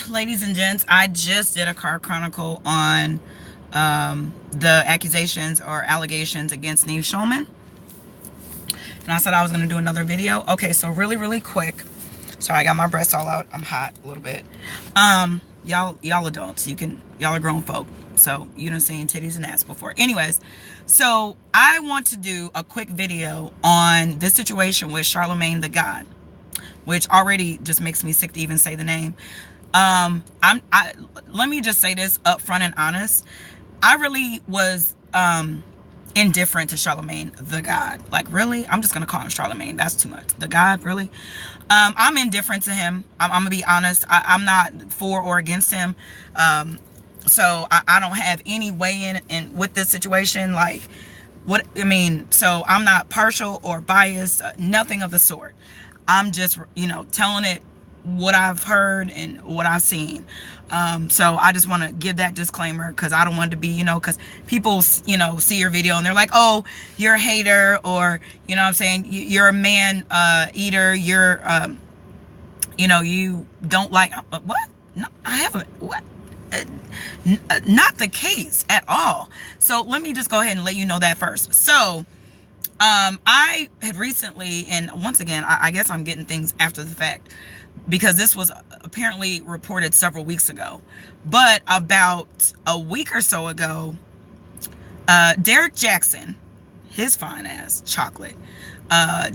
Ladies and gents, I just did a car chronicle on the accusations or allegations against Neve Schulman. And I said I was going to do another video. Okay, so really quick. Sorry, I got my breasts all out. I'm hot a little bit. Y'all adults. Y'all are grown folk. So you done seen titties and ass before. Anyways, so I want to do a quick video on this situation with Charlamagne the God, which already just makes me sick to even say the name. Let me just say this up front and honest. I really was indifferent to Charlamagne the God. Like, really? I'm just gonna call him Charlamagne. That's too much. The God, really? I'm indifferent to him. I'm gonna be honest. I'm not for or against him. So I don't have any way in with this situation. Like, what I mean, so I'm not partial or biased, nothing of the sort. I'm just, telling it what I've heard and what I've seen. So I just want to give that disclaimer, because I don't want to be, because people, see your video and they're like, oh, you're a hater, or, what I'm saying, you're a man eater, you're, you don't like, what? No, I haven't, what? Not the case at all. So let me just go ahead and let you know that first. So I had recently, and once again, I guess I'm getting things after the fact, because this was apparently reported several weeks ago, but about a week or so ago, Derek Jackson, his fine ass chocolate,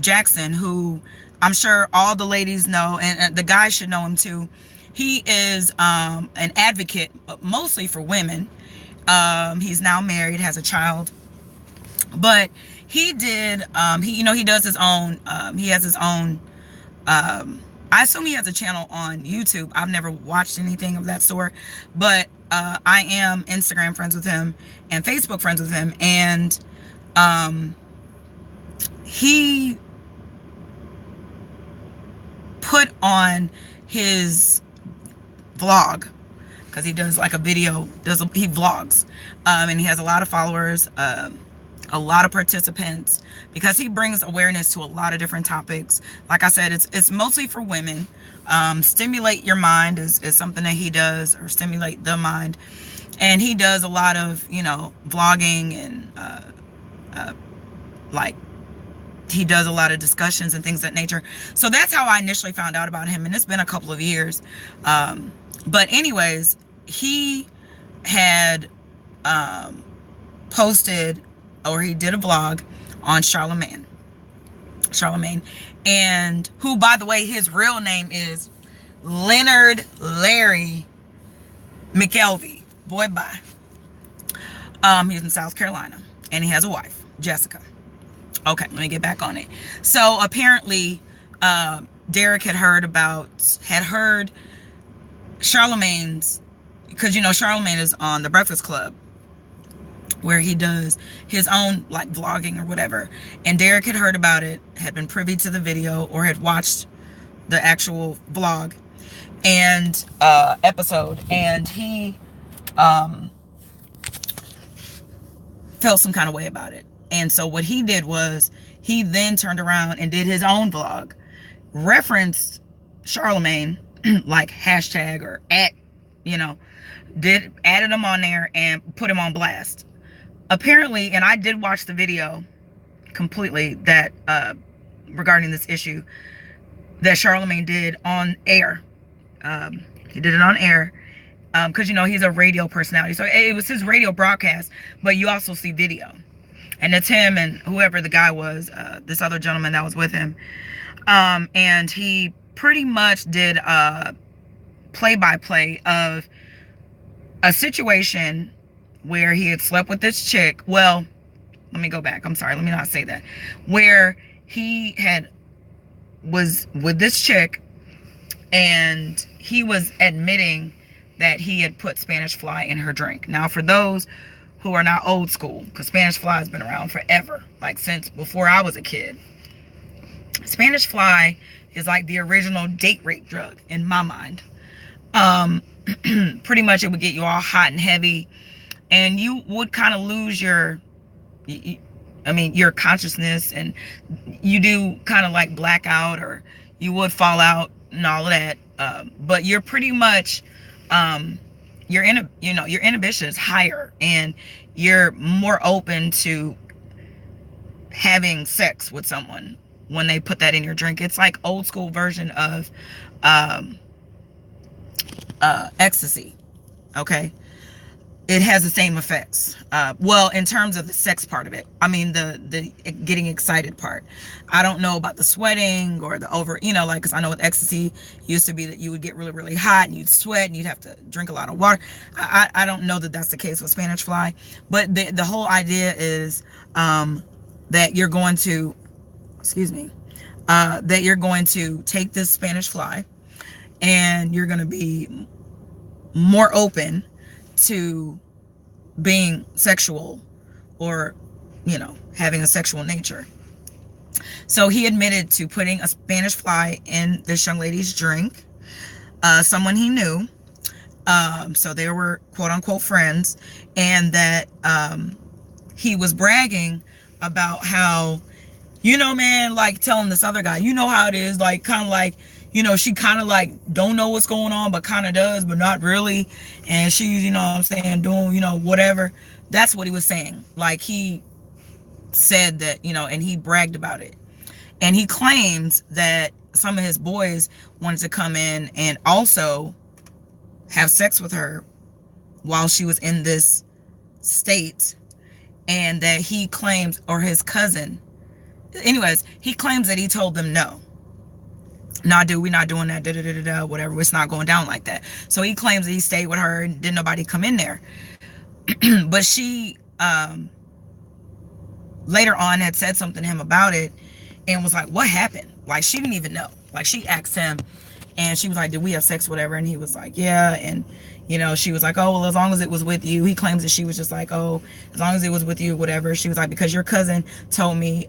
Jackson, who I'm sure all the ladies know, and the guys should know him too. He is an advocate mostly for women. He's now married, has a child, but he did, he does his own, he has his own, I assume he has a channel on YouTube. I've never watched anything of that sort, but I am Instagram friends with him and Facebook friends with him. And he put on his vlog, because he does like a video, he vlogs, and he has a lot of followers, a lot of participants, because he brings awareness to a lot of different topics. Like I said, it's mostly for women. Stimulate your mind is something that he does, or stimulate the mind. And he does a lot of, vlogging, and like, he does a lot of discussions and things of that nature. So that's how I initially found out about him, and it's been a couple of years. But anyways, he had posted, or he did a vlog on Charlamagne, and who, by the way, his real name is Leonard Larry McKelvey. Boy, bye. He's in South Carolina, and he has a wife, Jessica. Okay, let me get back on it. So apparently, Derek had heard Charlamagne's, because Charlamagne is on The Breakfast Club, where he does his own like vlogging or whatever, and Derek had heard about it, had been privy to the video, or had watched the actual vlog and episode, and he felt some kind of way about it. And so what he did was, he then turned around and did his own vlog, referenced Charlamagne, like hashtag or added him on there and put him on blast. Apparently, and I did watch the video completely, that regarding this issue that Charlamagne did on air. He did it on air because he's a radio personality, so it was his radio broadcast, but you also see video, and it's him and whoever the guy was, this other gentleman that was with him, and he pretty much did a play-by-play of a situation where he had slept with this chick. Well, let me go back. I'm sorry. Let me not say that. Where he was with this chick, and he was admitting that he had put Spanish fly in her drink. Now, for those who are not old school, because Spanish fly has been around forever, like since before I was a kid. Spanish fly is like the original date rape drug in my mind. Pretty much it would get you all hot and heavy, and you would kind of lose your consciousness, and you do kind of like black out, or you would fall out and all of that. But you're pretty much, um, your inhibition is higher, and you're more open to having sex with someone when they put that in your drink. It's like old school version of um, ecstasy. Okay, it has the same effects. Well, in terms of the sex part of it, I mean the getting excited part. I don't know about the sweating or the over, like, because I know with ecstasy used to be that you would get really, really hot and you'd sweat and you'd have to drink a lot of water. I don't know that that's the case with Spanish fly, but the whole idea is that you're going to, excuse me, that you're going to take this Spanish fly and you're going to be more open to being sexual, or having a sexual nature. So he admitted to putting a Spanish fly in this young lady's drink, someone he knew, so they were quote unquote friends, and that he was bragging about how, man, like telling this other guy, how it is, like kind of like, she kind of like don't know what's going on, but kind of does, but not really. And she's, what I'm saying, doing, whatever. That's what he was saying. Like, he said that, and he bragged about it. And he claims that some of his boys wanted to come in and also have sex with her while she was in this state. And that he claims, or his cousin, anyways, he claims that he told them no. Nah, dude, we're not doing that, whatever. It's not going down like that. So he claims that he stayed with her and didn't nobody come in there. But she later on had said something to him about it and was like, what happened? Like, she didn't even know. Like, she asked him and she was like, did we have sex, whatever? And he was like, yeah. And she was like, oh, well, as long as it was with you. He claims that she was just like, oh, as long as it was with you, whatever. She was like, because your cousin told me,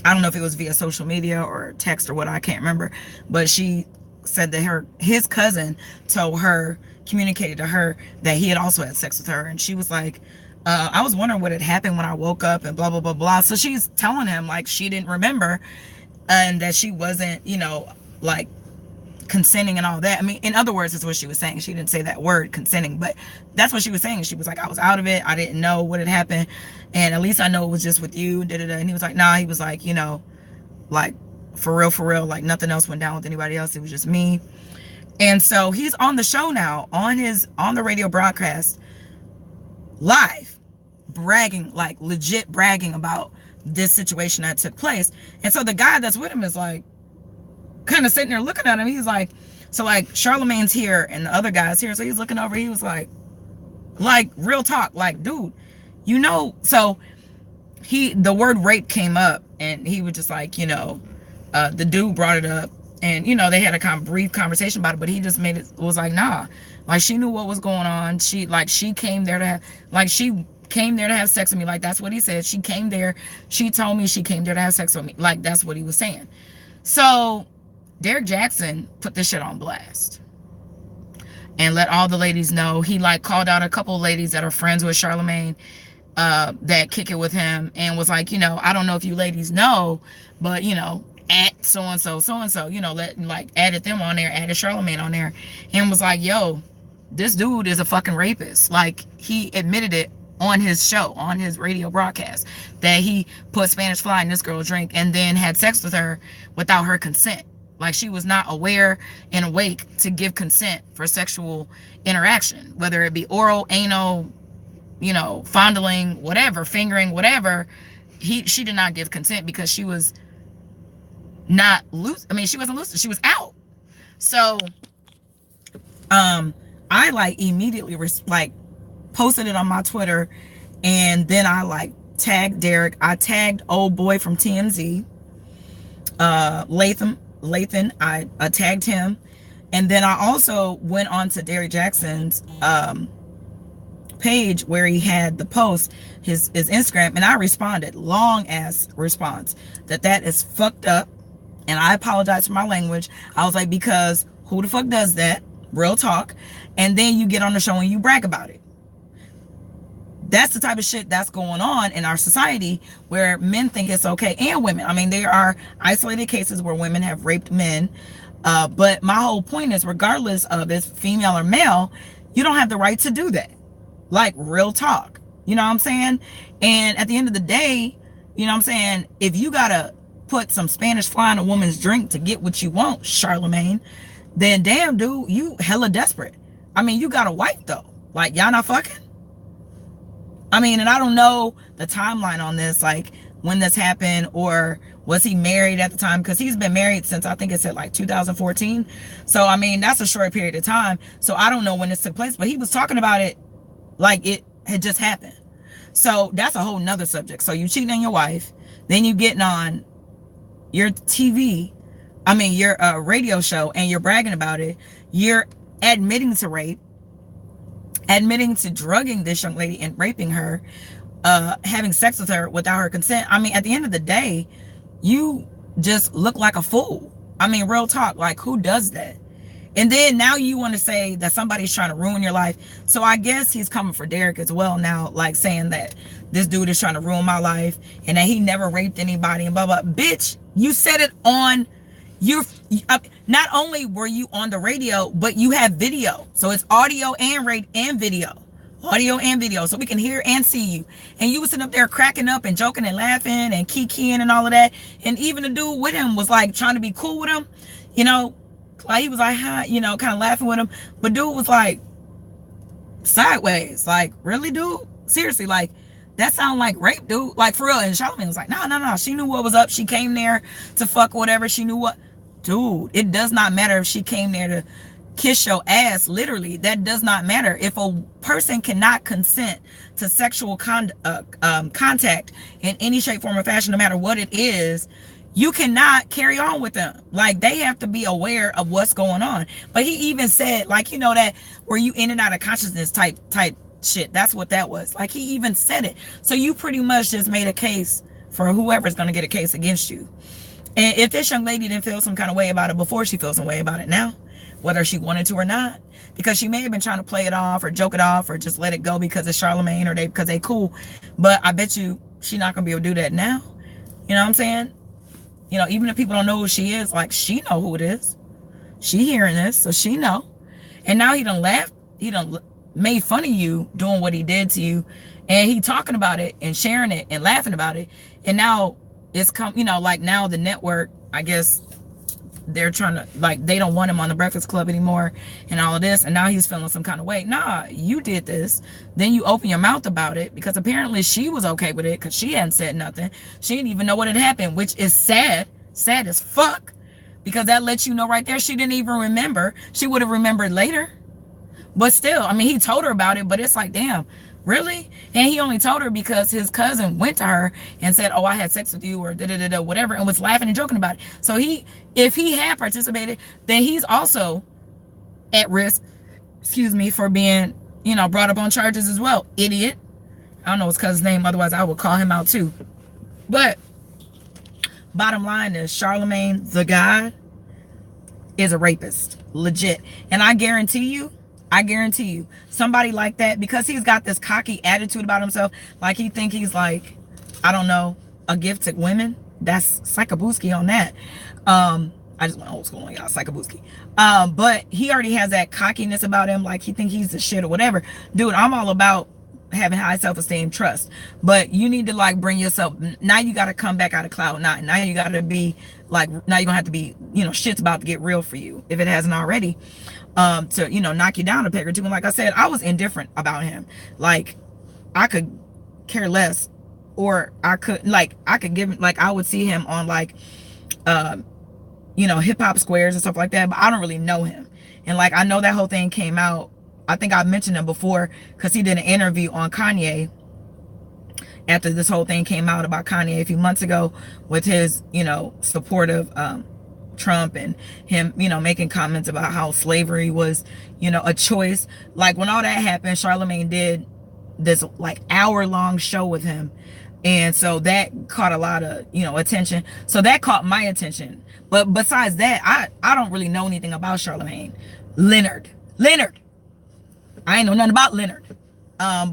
I don't know if it was via social media or text or what, I can't remember, but she said that his cousin told her, communicated to her, that he had also had sex with her. And she was like, I was wondering what had happened when I woke up and blah, blah, blah, blah. So she's telling him like she didn't remember and that she wasn't, like consenting and all that. I mean, in other words, that's what she was saying. She didn't say that word, consenting, but that's what she was saying. She was like, I was out of it. I didn't know what had happened. And at least I know it was just with you. And he was like, nah, he was like, like for real, like nothing else went down with anybody else. It was just me. And so he's on the show now, on the radio broadcast, live, bragging, like legit bragging about this situation that took place. And so the guy that's with him is like, kind of sitting there looking at him. He's like, so like Charlamagne's here and the other guy's here. So he's looking over. He was like real talk, like, dude, so the word rape came up and he was just like, the dude brought it up and, they had a kind of brief conversation about it, but he just was like, nah, like she knew what was going on. She came there to have sex with me. Like, that's what he said. She came there. She told me she came there to have sex with me. Like, that's what he was saying. So Derek Jackson put this shit on blast and let all the ladies know. He like called out a couple of ladies that are friends with Charlamagne that kick it with him and was like, I don't know if you ladies know, but at so-and-so, added them on there, added Charlamagne on there, and was like, yo, this dude is a fucking rapist. Like, he admitted it on his show, on his radio broadcast, that he put Spanish fly in this girl's drink and then had sex with her without her consent. Like, she was not aware and awake to give consent for sexual interaction, whether it be oral, anal, fondling, whatever, fingering, whatever. She did not give consent because she was not loose. I mean, she wasn't loose. She was out. So, I like immediately posted it on my Twitter, and then I tagged Derek. I tagged old boy from TMZ, Lathan. I tagged him, and then I also went on to Derek Jackson's page where he had the post, his Instagram, and I responded, long ass response, that is fucked up, and I apologize for my language. I was like, because who the fuck does that? Real talk. And then you get on the show and you brag about it. That's the type of shit that's going on in our society, where men think it's okay, and women. I mean, there are isolated cases where women have raped men, But my whole point is, regardless of it's female or male, you don't have the right to do that. Like, real talk. You know what I'm saying? And at the end of the day, you know what I'm saying, if you gotta put some Spanish fly in a woman's drink to get what you want, Charlamagne, then damn, dude, you hella desperate. I mean, you got a wife though. Like, y'all not fucking? I mean, and I don't know the timeline on this, like when this happened, or was he married at the time? Because he's been married since, I think it said like 2014. So, I mean, that's a short period of time. So I don't know when this took place, but he was talking about it like it had just happened. So that's a whole nother subject. So you cheating on your wife, then you getting on your TV, your radio show, and you're bragging about it. You're admitting to rape, admitting to drugging this young lady and raping her, having sex with her without her consent. I mean, at the end of the day, you just look like a fool. I mean, real talk, like, who does that? And then now you want to say that somebody's trying to ruin your life. So I guess he's coming for Derek as well now, like saying that this dude is trying to ruin my life and that he never raped anybody and blah, blah. Bitch, you said it on your, not only were you on the radio, but you have video. So it's audio and video. Audio and video. So we can hear and see you. And you was sitting up there cracking up and joking and laughing and kikiing and all of that. And even the dude with him was like trying to be cool with him, you know. Like, he was like, hi, you know, kind of laughing with him. But dude was like, sideways. Like, really, dude? Seriously, like, that sound like rape, dude. Like, for real. And Charlamagne was like, no. She knew what was up. She came there to fuck whatever. She knew what. Dude, it does not matter if she came there to kiss your ass, literally. That does not matter. If a person cannot consent to sexual contact in any shape, form, or fashion, no matter what it is, you cannot carry on with them. Like, they have to be aware of what's going on. But he even said, like, you know, that where you in and out of consciousness type shit. That's what that was. Like, he even said it. So you pretty much just made a case for whoever's going to get a case against you. And if this young lady didn't feel some kind of way about it before, she feels some way about it now, whether she wanted to or not, because she may have been trying to play it off or joke it off or just let it go because it's Charlamagne or because they cool. But I bet you she's not going to be able to do that now. You know what I'm saying? You know, even if people don't know who she is, like, she know who it is. She hearing this, so she know. And now he done laughed. He done made fun of you doing what he did to you. And he talking about it and sharing it and laughing about it. And now it's come, you know, like, now the network, I guess, they're trying to, like, they don't want him on the Breakfast Club anymore and all of this. And now he's feeling some kind of way. Nah, you did this. Then you open your mouth about it because apparently she was okay with it because she hadn't said nothing. She didn't even know what had happened, which is sad as fuck, because that lets you know right there she didn't even remember. She would have remembered later. But still, I mean, he told her about it, but it's like, damn, really? And he only told her because his cousin went to her and said, oh, I had sex with you, or da-da-da-da, whatever, and was laughing and joking about it. So if he had participated, then he's also at risk, for being, you know, brought up on charges as well. Idiot. I don't know his cousin's name, otherwise I would call him out too. But bottom line is, Charlamagne the God is a rapist. Legit. And I guarantee you, somebody like that, because he's got this cocky attitude about himself, like he think he's like, I don't know, a gift to women. That's psychobooski on that. I just went old school on y'all, psychobooski. But he already has that cockiness about him, like he think he's the shit or whatever. Dude, I'm all about having high self-esteem, trust, but you need to, like, bring yourself, now you got to come back out of cloud nine. Now you got to be like, now you're gonna have to be, you know, shit's about to get real for you if it hasn't already, to, you know, knock you down a peg or two. And like I said, I was indifferent about him. Like, I could care less, or I could give, like, I would see him on, like, you know, hip hop squares and stuff like that, but I don't really know him. And like, I know that whole thing came out, I think I mentioned him before, because he did an interview on Kanye after this whole thing came out about Kanye a few months ago, with his, you know, support of Trump, and him, you know, making comments about how slavery was, you know, a choice. Like, when all that happened, Charlamagne did this, like, hour-long show with him. And so that caught a lot of, you know, attention. So that caught my attention. But besides that, I don't really know anything about Charlamagne. Leonard. I ain't know nothing about Leonard.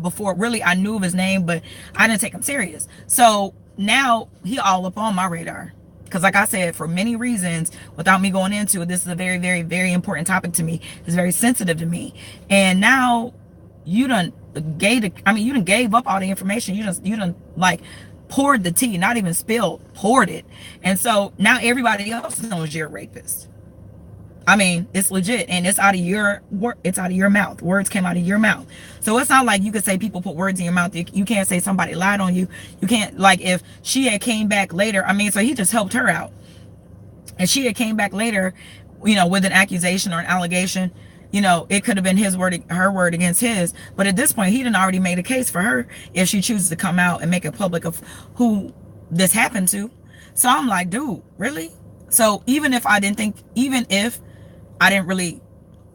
Before, really, I knew of his name, but I didn't take him serious. So now he all up on my radar. Because like I said, for many reasons, without me going into it, this is a very, very, very important topic to me. It's very sensitive to me. And now you done you done gave up all the information. You done like poured the tea, not even spilled, poured it. And so now everybody else knows you're a rapist. I mean, it's legit, and it's out of your mouth. Words came out of your mouth. So it's not like you could say people put words in your mouth. You can't say somebody lied on you. You can't, like, if she had came back later, I mean, so he just helped her out. And she had came back later, with an accusation or an allegation, it could have been her word against his. But at this point, he done already made a case for her if she chooses to come out and make it public of who this happened to. So I'm like, dude, really? So even if I didn't really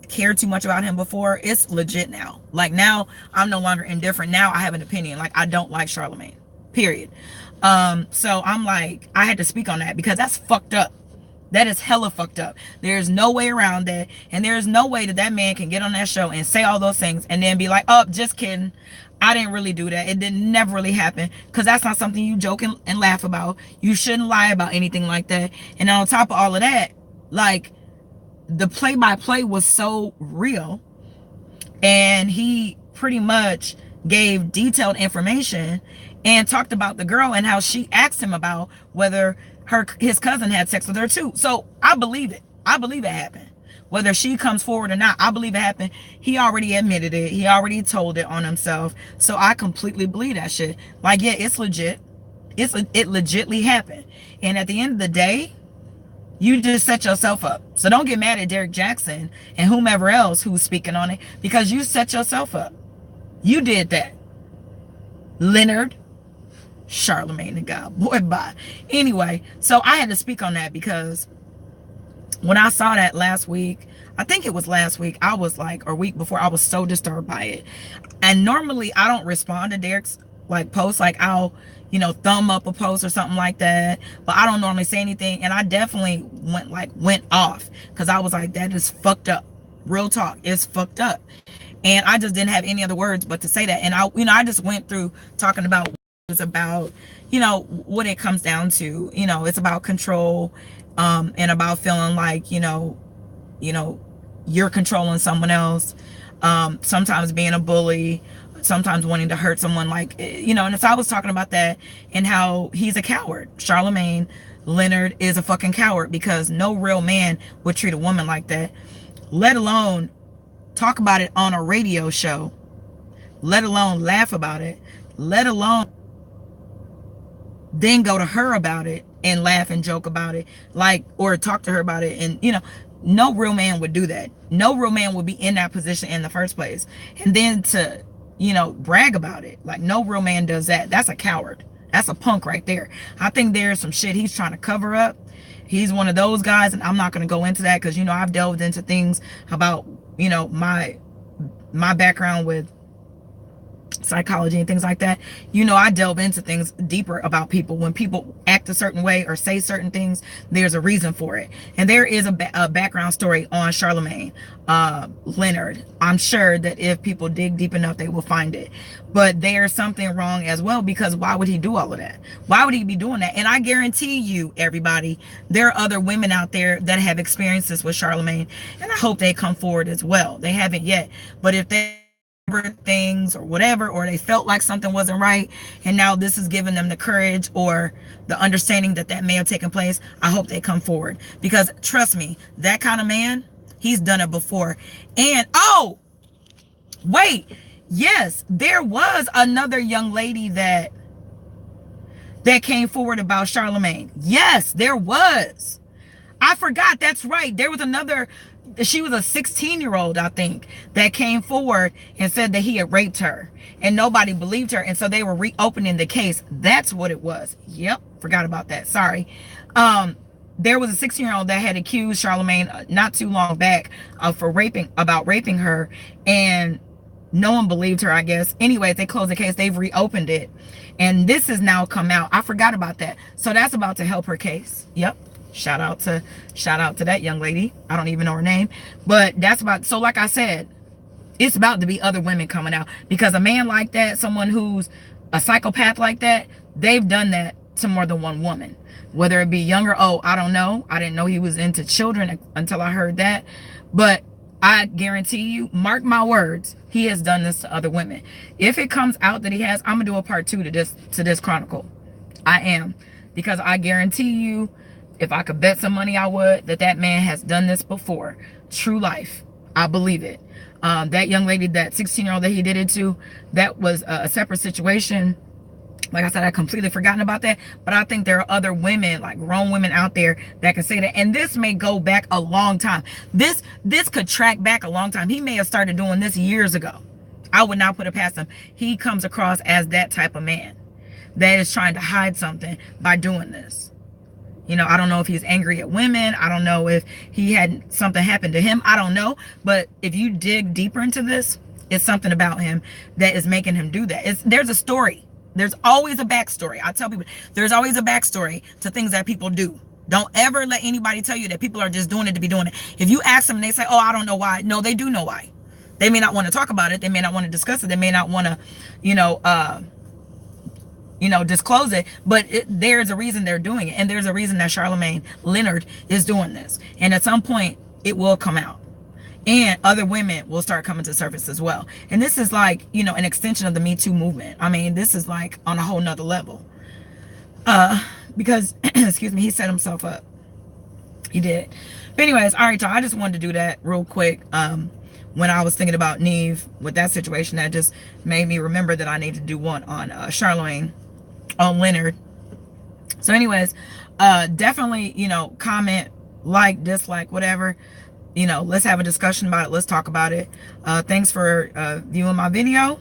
care too much about him before, it's legit now. Like, now I'm no longer indifferent. Now I have an opinion. Like, I don't like Charlamagne, period. So I'm like, I had to speak on that because that's fucked up. That is hella fucked up. There's no way around that. And there's no way that man can get on that show and say all those things and then be like, oh, just kidding. I didn't really do that. It didn't never really happen. Because that's not something you joke and laugh about. You shouldn't lie about anything like that. And on top of all of that, like, the play-by-play was so real. And he pretty much gave detailed information and talked about the girl and how she asked him about whether his cousin had sex with her too. So I believe it. I believe it happened. Whether she comes forward or not, I believe it happened. He already admitted it. He already told it on himself. So I completely believe that shit. Like, yeah, it's legit. It legitly happened. And at the end of the day, you just set yourself up. So don't get mad at Derek Jackson and whomever else who's speaking on it, because you set yourself up. You did that. Leonard, Charlamagne the God. Boy, bye. Anyway, so I had to speak on that because when I saw that last week, I think it was last week, I was like, or week before, I was so disturbed by it. And normally I don't respond to Derek's like posts. Like, I'll, thumb up a post or something like that, but I don't normally say anything. And I definitely went off because I was like, that is fucked up. Real talk, it's fucked up. And I just didn't have any other words but to say that. And I just went through talking about what it's about, what it comes down to. It's about control, and about feeling like, you're controlling someone else. Sometimes being a bully, sometimes wanting to hurt someone, and so I was talking about that and how he's a coward. Charlamagne Leonard is a fucking coward because no real man would treat a woman like that, let alone talk about it on a radio show, let alone laugh about it, let alone then go to her about it and laugh and joke about it, or talk to her about it. And no real man would do that. No real man would be in that position in the first place, and then to brag about it. Like, no real man does that. That's a coward. That's a punk right there. I think there's some shit he's trying to cover up. He's one of those guys, and I'm not going to go into that because I've delved into things about my background with psychology and things like that. I delve into things deeper about people. When people act a certain way or say certain things, there's a reason for it. And there is a background story on Charlamagne Leonard. I'm sure that if people dig deep enough, they will find it. But there's something wrong as well, because why would he do all of that? Why would he be doing that? And I guarantee you, everybody, there are other women out there that have experienced this with Charlamagne, and I hope they come forward as well. They haven't yet, but if they things or whatever, or they felt like something wasn't right, and now this is giving them the courage or the understanding that may have taken place, I hope they come forward. Because trust me, that kind of man, he's done it before. And oh wait, yes, there was another young lady that came forward about Charlamagne. Yes, there was. I forgot. That's right. There was another. She was a 16-year-old, I think, that came forward and said that he had raped her, and nobody believed her, and so they were reopening the case. That's what it was. Yep, forgot about that. Sorry. There was a 16-year-old that had accused Charlamagne not too long back for raping her, and no one believed her, I guess. Anyways, they closed the case. They've reopened it, and this has now come out. I forgot about that. So that's about to help her case. Yep. Shout out to that young lady. I don't even know her name, but that's about. So like I said, it's about to be other women coming out, because a man like that, someone who's a psychopath like that, they've done that to more than one woman, whether it be younger. Oh, I don't know. I didn't know he was into children until I heard that. But I guarantee you, mark my words, he has done this to other women. If it comes out that he has, I'm gonna do a part 2 to this chronicle. I am, because I guarantee you, if I could bet some money, I would, that man has done this before. True life. I believe it. That young lady, that 16-year-old that he did it to, that was a separate situation. Like I said, I completely forgotten about that. But I think there are other women, like grown women out there, that can say that. And this may go back a long time. This could track back a long time. He may have started doing this years ago. I would not put it past him. He comes across as that type of man that is trying to hide something by doing this. You know, I don't know if he's angry at women. I don't know if he had something happen to him. I don't know. But if you dig deeper into this, it's something about him that is making him do that. There's a story. There's always a backstory. I tell people, there's always a backstory to things that people do. Don't ever let anybody tell you that people are just doing it to be doing it. If you ask them and they say, oh, I don't know why. No, they do know why. They may not want to talk about it. They may not want to discuss it. They may not want to, disclose it, but there's a reason they're doing it. And there's a reason that Charlamagne Leonard is doing this. And at some point it will come out, and other women will start coming to the surface as well. And this is like, an extension of the Me Too movement. I mean, this is like on a whole nother level, because excuse me, he set himself up. He did. But anyways, all right, y'all, I just wanted to do that real quick. When I was thinking about Neve with that situation, that just made me remember that I need to do one on Charlamagne on Leonard. So anyways, definitely, comment, like, dislike, whatever. Let's have a discussion about it. Let's talk about it. Thanks for viewing my video.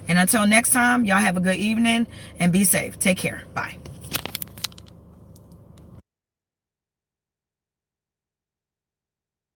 And until next time, y'all have a good evening and be safe. Take care. Bye.